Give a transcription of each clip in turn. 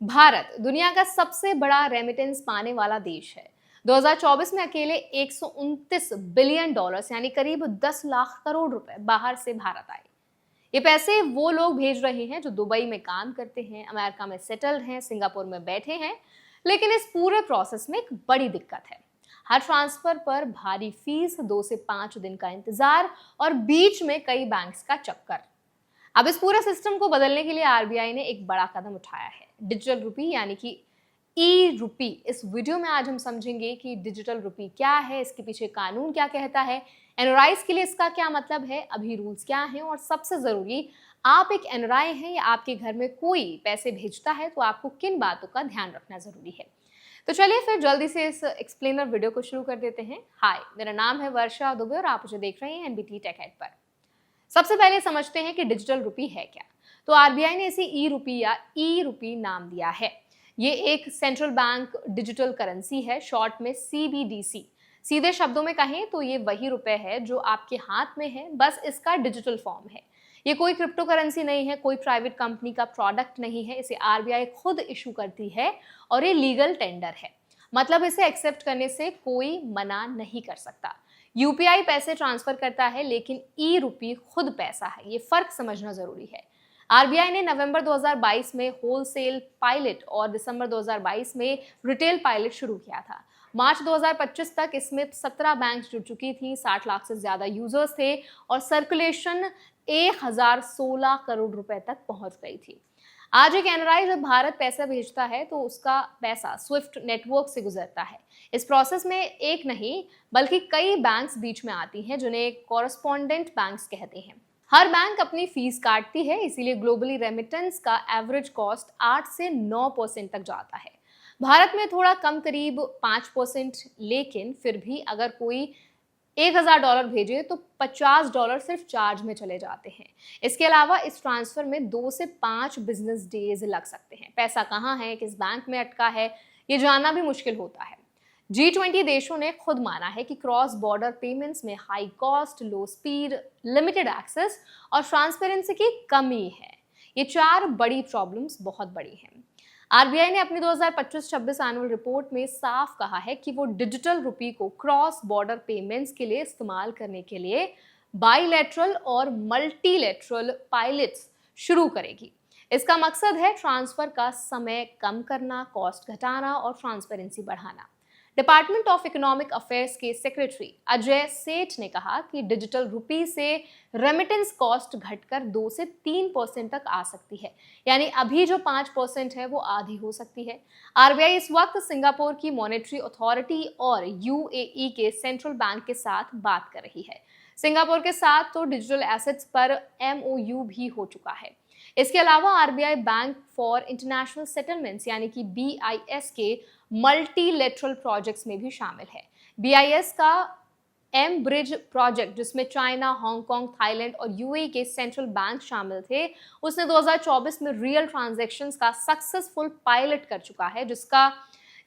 भारत दुनिया का सबसे बड़ा रेमिटेंस पाने वाला देश है। 2024 में अकेले 129 बिलियन डॉलर्स यानी करीब 10 लाख करोड़ रुपए बाहर से भारत आए। ये पैसे वो लोग भेज रहे हैं जो दुबई में काम करते हैं, अमेरिका में सेटल्ड हैं, सिंगापुर में बैठे हैं। लेकिन इस पूरे प्रोसेस में एक बड़ी दिक्कत है। हर ट्रांसफर पर भारी फीस, 2 से 5 दिन का इंतजार और बीच में कई बैंक्स का चक्कर। अब इस पूरे सिस्टम को बदलने के लिए आरबीआई ने एक बड़ा कदम उठाया है, डिजिटल रुपी यानी कि ई रुपी। इस वीडियो में आज हम समझेंगे कि डिजिटल रुपी क्या है, इसके पीछे कानून क्या कहता है, एनआरआईज के लिए इसका क्या मतलब है, अभी रूल्स क्या हैं, और सबसे जरूरी, आप एक एनआरआई हैं या आपके घर में कोई पैसे भेजता है तो आपको किन बातों का ध्यान रखना जरूरी है। तो चलिए फिर जल्दी से इस एक्सप्लेनर वीडियो को शुरू कर देते हैं। हाय, मेरा नाम है वर्षा दुबे और आप मुझे देख रहे हैं एनबीटी टेक हेड पर। सबसे पहले समझते हैं कि डिजिटल रुपी है क्या। तो आरबीआई ने इसे ई रुपी या ई रुपी नाम दिया है। ये एक सेंट्रल बैंक डिजिटल करेंसी है, शॉर्ट में सीबीडीसी। सीधे शब्दों में कहें तो ये वही रुपए है जो आपके हाथ में है, बस इसका डिजिटल फॉर्म है। ये कोई क्रिप्टो करेंसी नहीं है, कोई प्राइवेट कंपनी का प्रोडक्ट नहीं है, इसे आरबीआई खुद इशू करती है और ये लीगल टेंडर है। मतलब इसे एक्सेप्ट करने से कोई मना नहीं कर सकता। यूपीआई पैसे ट्रांसफर करता है लेकिन ई रुपी खुद पैसा है, ये फर्क समझना जरूरी है। आरबीआई ने नवंबर 2022 में होलसेल पायलट और दिसंबर 2022 में रिटेल पायलट शुरू किया था। मार्च 2025 तक इसमें 17 बैंक्स जुड़ चुकी थी, 60 लाख से ज्यादा यूजर्स थे और सर्कुलेशन 1016 करोड़ रुपए तक पहुंच गई थी। आज एक एनआरआई जब भारत पैसा भेजता है तो उसका पैसा स्विफ्ट नेटवर्क से गुजरता है। इस प्रोसेस में एक नहीं बल्कि कई बैंक्स बीच में आती हैं, जिन्हें कॉरेस्पॉन्डेंट बैंक्स कहते हैं। हर बैंक अपनी फीस काटती है, इसीलिए ग्लोबली रेमिटेंस का एवरेज कॉस्ट 8 से 9% तक जाता है। भारत में थोड़ा कम, करीब 5%, लेकिन फिर भी अगर कोई $1000 भेजे तो $50 सिर्फ चार्ज में चले जाते हैं। इसके अलावा इस ट्रांसफर में 2 से 5 बिजनेस डेज लग सकते हैं। पैसा कहाँ है, किस बैंक में अटका है, ये जानना भी मुश्किल होता है। G20 देशों ने खुद माना है कि क्रॉस बॉर्डर पेमेंट्स में high cost, low speed, limited access और ट्रांसपेरेंसी की कमी है। ये 4 बड़ी प्रॉब्लम्स बहुत बड़ी हैं। आरबीआई ने अपनी 2025-26 एनुअल रिपोर्ट में साफ कहा है कि वो डिजिटल रुपी को क्रॉस बॉर्डर पेमेंट्स के लिए इस्तेमाल करने के लिए बाइलेटरल और मल्टीलेटरल पायलट्स शुरू करेगी। इसका मकसद है ट्रांसफर का समय कम करना, कॉस्ट घटाना और ट्रांसपेरेंसी बढ़ाना। डिपार्टमेंट ऑफ इकोनॉमिक अफेयर्स के सेक्रेटरी अजय सेठ ने कहा कि डिजिटल रुपी से रेमिटेंस कॉस्ट घटकर 2 से 3% तक आ सकती है, यानी अभी जो 5% है वो आधी हो सकती है। आरबीआई इस वक्त सिंगापुर की मॉनेटरी अथॉरिटी और यूएई के सेंट्रल बैंक के साथ बात कर रही है। सिंगापुर के साथ तो डिजिटल एसेट्स पर एमओयू भी हो चुका है। इसके अलावा RBI bank for international settlements यानी कि बीआईएस के मल्टीलेटरल प्रोजेक्ट्स में भी शामिल है। बीआईएस का एम ब्रिज प्रोजेक्ट, जिसमें चाइना, हांगकांग, थाईलैंड और यूएई के सेंट्रल बैंक शामिल थे, उसने 2024 में रियल ट्रांजैक्शंस का सक्सेसफुल पायलट कर चुका है,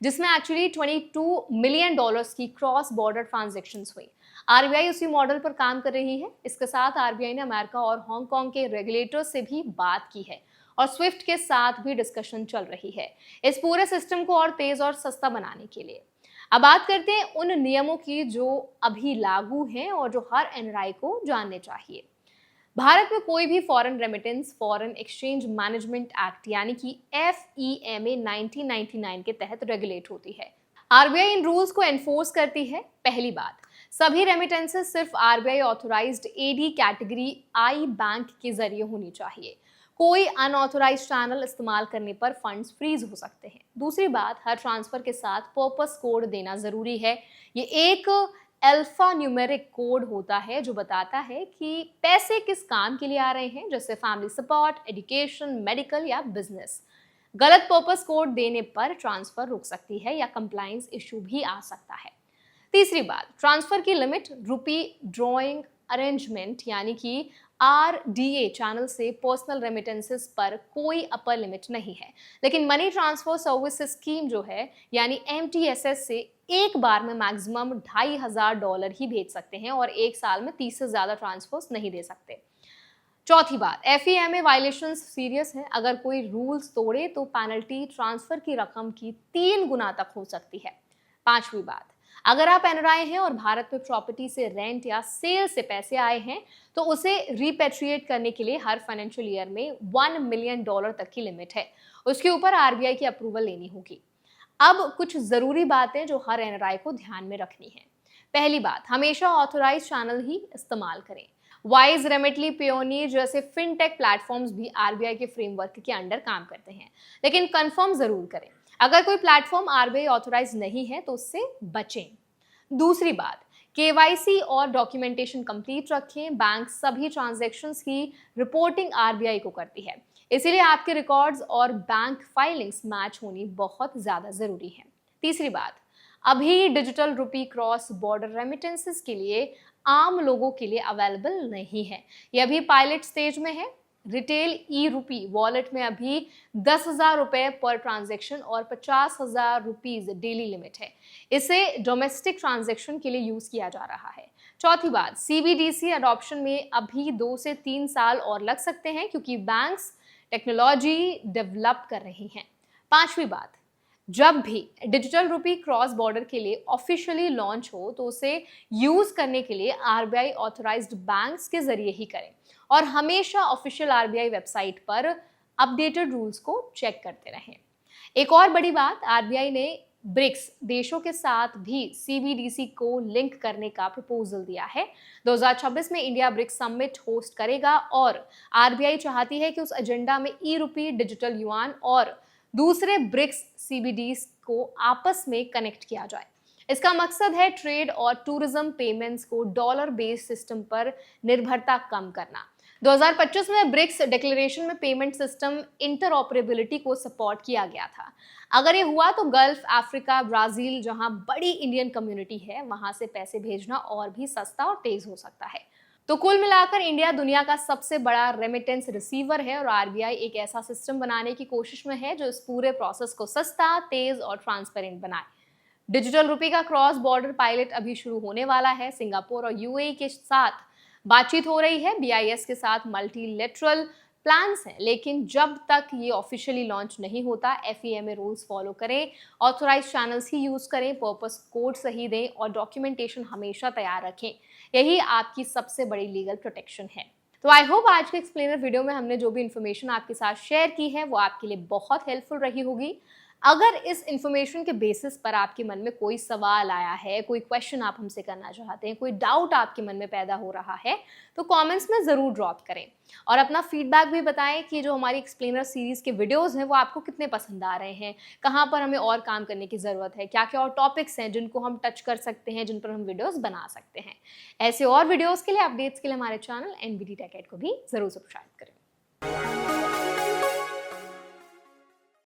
जिसमें एक्चुअली $22 मिलियन की क्रॉस बॉर्डर ट्रांजैक्शंस हुई। आरबीआई उसी मॉडल पर काम कर रही है। इसके साथ आरबीआई ने अमेरिका और हांगकांग के रेगुलेटर्स से भी बात की है और स्विफ्ट के साथ भी डिस्कशन चल रही है इस पूरे सिस्टम को और तेज और सस्ता बनाने के लिए। अब बात करते हैं उन नियमों की जो अभी लागू हैं और जो हर एनआरआई को जानने चाहिए। भारत में कोई भी foreign remittance foreign exchange management act यानी कि FEMA 1999 के तहत रेगुलेट होती है। आरबीआई इन रूल्स को एनफोर्स करती है। पहली बात, सभी रेमिटेंसेस सिर्फ आरबीआई ऑथोराइज्ड एडी कैटेगरी आई बैंक के जरिए होनी चाहिए। कोई अनऑथोराइज्ड चैनल इस्तेमाल करने पर फंड्स फ्रीज हो सकते हैं। दूसरी बात, हर ट्रांसफर के साथ पर्पस कोड देना जरूरी है। ये एक अल्फा न्यूमेरिक कोड होता है जो बताता है कि पैसे किस काम के लिए आ रहे हैं, जैसे फैमिली सपोर्ट, एजुकेशन, मेडिकल या बिजनेस। गलत पर्पस कोड देने पर ट्रांसफर रुक सकती है या कंप्लायंस इशू भी आ सकता है। तीसरी बात, ट्रांसफर की लिमिट रुपी ड्रॉइंग अरेंजमेंट यानी कि RDA चैनल से पर्सनल रेमिटेंसेस पर कोई अपर लिमिट नहीं है, लेकिन मनी ट्रांसफर सर्विस स्कीम जो है यानी MTSS से एक बार में मैक्सिमम $2500 ही भेज सकते हैं और एक साल में 30 से ज्यादा ट्रांसफर्स नहीं दे सकते। चौथी बात, FEMA वायलेशंस सीरियस है। अगर कोई रूल्स तोड़े तो पेनल्टी ट्रांसफर की रकम की 3 गुना तक हो सकती है। पांचवी बात, अगर आप NRI हैं और भारत में प्रॉपर्टी से रेंट या सेल से पैसे आए हैं तो उसे रिपेट्रिएट करने के लिए हर फाइनेंशियल ईयर में $1 मिलियन तक की लिमिट है। उसके ऊपर RBI की अप्रूवल लेनी होगी। अब कुछ जरूरी बातें जो हर NRI को ध्यान में रखनी है। पहली बात, हमेशा ऑथोराइज चैनल ही इस्तेमाल करें। वाइज, रेमिटली, पेयोनियर जैसे फिनटेक प्लेटफॉर्म्स भी RBI के फ्रेमवर्क के अंडर काम करते हैं, लेकिन कंफर्म जरूर करें। अगर कोई प्लेटफॉर्म RBI ऑथोराइज नहीं है तो उससे बचें। दूसरी बात, KYC और डॉक्यूमेंटेशन कंप्लीट रखें। बैंक सभी ट्रांजैक्शंस की रिपोर्टिंग RBI को करती है, इसीलिए आपके रिकॉर्ड्स और बैंक फाइलिंग्स मैच होनी बहुत ज्यादा जरूरी है। तीसरी बात, अभी digital rupee cross border remittances के लिए आम लोगों के लिए अवेलेबल नहीं है। यह अभी पायलट स्टेज में है। रिटेल ई-रुपी वॉलेट में अभी 10,000 रुपए पर ट्रांजैक्शन और 50,000 रुपीज डेली लिमिट है। इसे डोमेस्टिक ट्रांजैक्शन के लिए यूज किया जा रहा है। चौथी बात, CBDC अडॉप्शन में अभी 2 से 3 साल और लग सकते हैं क्योंकि बैंक्स टेक्नोलॉजी डेवलप कर रही हैं। पांचवी बात, जब भी डिजिटल रुपी क्रॉस बॉर्डर के लिए ऑफिशियली लॉन्च हो तो उसे यूज करने के लिए RBI ऑथराइज्ड बैंक्स के जरिए ही करें और हमेशा ऑफिशियल RBI वेबसाइट पर अपडेटेड रूल्स को चेक करते रहें। एक और बड़ी बात, RBI ने ब्रिक्स देशों के साथ भी CBDC को लिंक करने का प्रपोजल दिया है। 2026 में इंडिया ब्रिक्स समिट होस्ट करेगा और RBI चाहती है कि उस एजेंडा में ई-रुपी, डिजिटल युआन और दूसरे ब्रिक्स CBDs को आपस में कनेक्ट किया जाए। इसका मकसद है ट्रेड और टूरिज्म पेमेंट्स को डॉलर बेस्ड सिस्टम पर निर्भरता कम करना। 2025 में ब्रिक्स डिक्लेरेशन में पेमेंट सिस्टम इंटरऑपरेबिलिटी को सपोर्ट किया गया था। अगर ये हुआ तो गल्फ, अफ्रीका, ब्राजील जहां बड़ी इंडियन कम्युनिटी है वहां से पैसे भेजना और भी सस्ता और तेज हो सकता है। तो कुल मिलाकर इंडिया दुनिया का सबसे बड़ा रेमिटेंस रिसीवर है और RBI एक ऐसा सिस्टम बनाने की कोशिश में है जो इस पूरे प्रोसेस को सस्ता, तेज और ट्रांसपेरेंट बनाए। डिजिटल रुपी का क्रॉस बॉर्डर पायलट अभी शुरू होने वाला है। सिंगापुर और UAE के साथ बातचीत हो रही है। BIS के साथ मल्टीलेटरल प्लान्स हैं, लेकिन जब तक ये ऑफिशियली लॉन्च नहीं होता FEMA रूल्स फॉलो करें, ऑथोराइज चैनल्स ही यूज करें, पर्पस कोड सही दें और डॉक्यूमेंटेशन हमेशा तैयार रखें। यही आपकी सबसे बड़ी लीगल प्रोटेक्शन है। तो आई होप आज के एक्सप्लेनर वीडियो में हमने जो भी इन्फॉर्मेशन आपके साथ शेयर की है वो आपके लिए बहुत हेल्पफुल रही होगी। अगर इस इन्फॉर्मेशन के बेसिस पर आपके मन में कोई सवाल आया है, कोई क्वेश्चन आप हमसे करना चाहते हैं, कोई डाउट आपके मन में पैदा हो रहा है तो कमेंट्स में ज़रूर ड्रॉप करें और अपना फीडबैक भी बताएं कि जो हमारी एक्सप्लेनर सीरीज़ के वीडियोस हैं वो आपको कितने पसंद आ रहे हैं, कहाँ पर हमें और काम करने की ज़रूरत है, क्या क्या और टॉपिक्स हैं जिनको हम टच कर सकते हैं, जिन पर हम वीडियोज़ बना सकते हैं। ऐसे और वीडियोज़ के लिए, अपडेट्स के लिए हमारे चैनल NBT Tech Ed को भी ज़रूर सब्सक्राइब करें।